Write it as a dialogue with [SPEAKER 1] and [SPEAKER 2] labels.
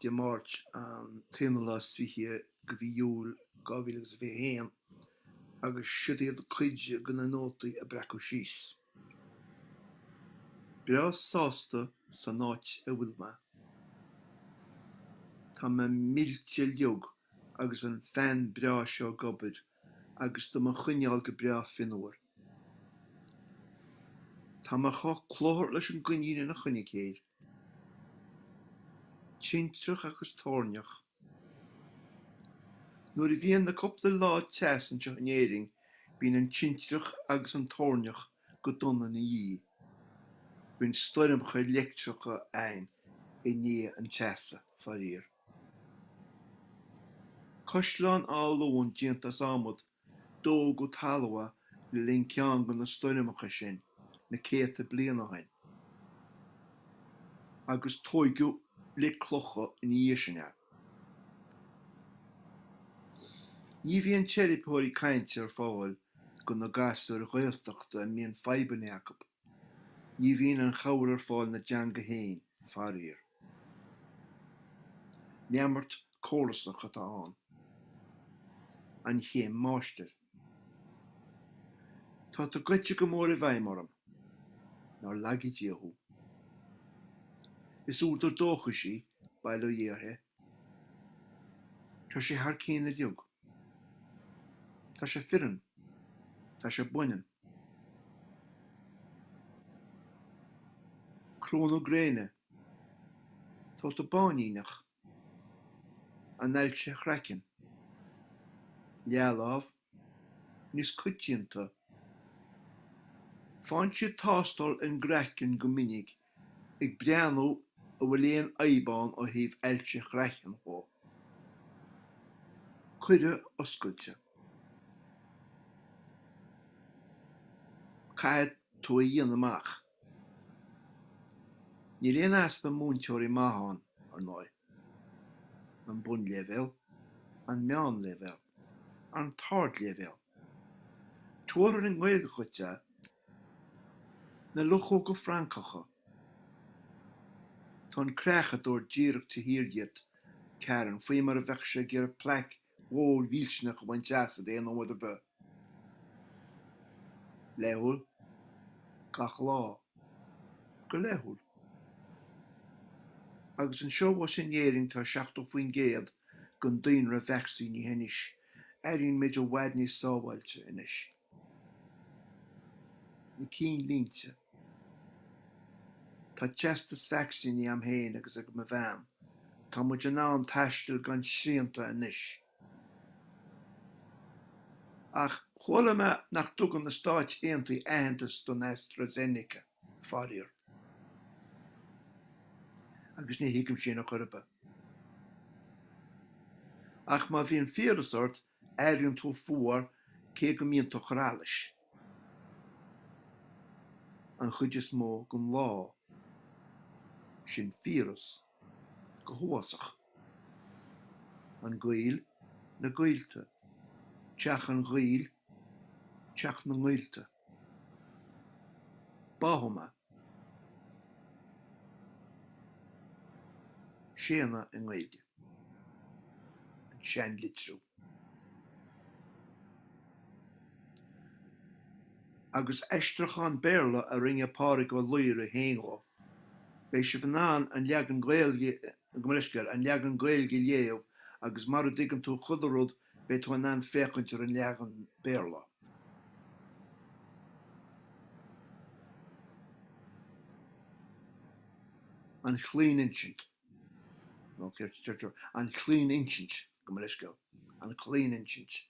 [SPEAKER 1] de March an tinala sihe gviúl gavilegs vi hen agus siad chuide gona nótaí a brecu síos. Bra sásta sa náit a bhfuil me. Tá me mílte leog agus an fan bra seo gobir agus do ma chuineál go bra finúir. Tá me cho chlór leis an gcuinín na chuine céir. Tíntrach agus tórneach. Nuair a bhíon na coppla lá teas an teachnéing, bhín an tíntrach agus an tórneach go donna na dhí. Bhín stoirmcha electracha ein I ní an teasa farír. Coisleán álóin dianta samod, dó go talha le linn ceann go na stoirmcha sin, na céta bliana hain. Agus tóigiú le clocha in íisina. Ní bhíon teiripóirí cainte ar fáil go na gasúir ghaeltachta a mion feiban Jacob. Ní bhíon an chabhar ar fáil na deanga héin farír. Neamart cólasach atá an. An chéim máistear. Tá tá goite go mór a bhaim orm. Nar lagi díochú. Is úr dócha sí bail ó dhéarthe. Tá sé thar céine diog. Tá sé firan. Tá sé buinean. Crón ó gréine. Tá tá báníach. An eil sé chrecin. Lealáh. Nís cuitianta. Fáin sé tástal an grecin go minic ag breanú a bhfuil éon aibán ó thaobh eilte chrecin ó. Cuire oscailte. Cad tú a dhéana amach. Ní réon aspa múnteoirí maithán ar nói. An bun level, an meán level, an tard level. Tuair an ghaeilge chuite na luchó go Francacha. Tá an creachadúir díreach te hirirgit cearan faoi mar a bheith sé gur plaic mhór bhílsne go bhain teasa déan ómad a be. Lethúil, gach lá, go lethúil. Agus an seo sin éiring tá seachtó faoin géad gon daoin ra vexí ní henis, éirín méid ó wadní sábhailte inis. Ní cín línte. Tá testas vexí ní am héin agus ag ma bhean. Tá muid an ná an taistil gan síanta inis. Ach, chóla me nach tugan na stáit éantaí aitheantas don AstraZeneca farír. Agus ní hiicim sin a chorba. Ach má bhíon fíorasort éiríonn tú fuar cé go mbíonn tú chrális. An chuid is mó gon lá. Sin fíoras go huasach. An gael na gailte. Teach an gael, teach na gailte. Báthoma. Séna an gaeilge. An sean litrú. Agus eistrachan béarla a ringe pára go luire héingo. Bei se vanaan an leagan gaeilge gomriscar an leagan gaeilge léamh agus mar a digan tú chudarúd bei tú an an féchaintir an leagan béarla. An chlín inchint. An chlín inchint gomriscar. An chlín inchint.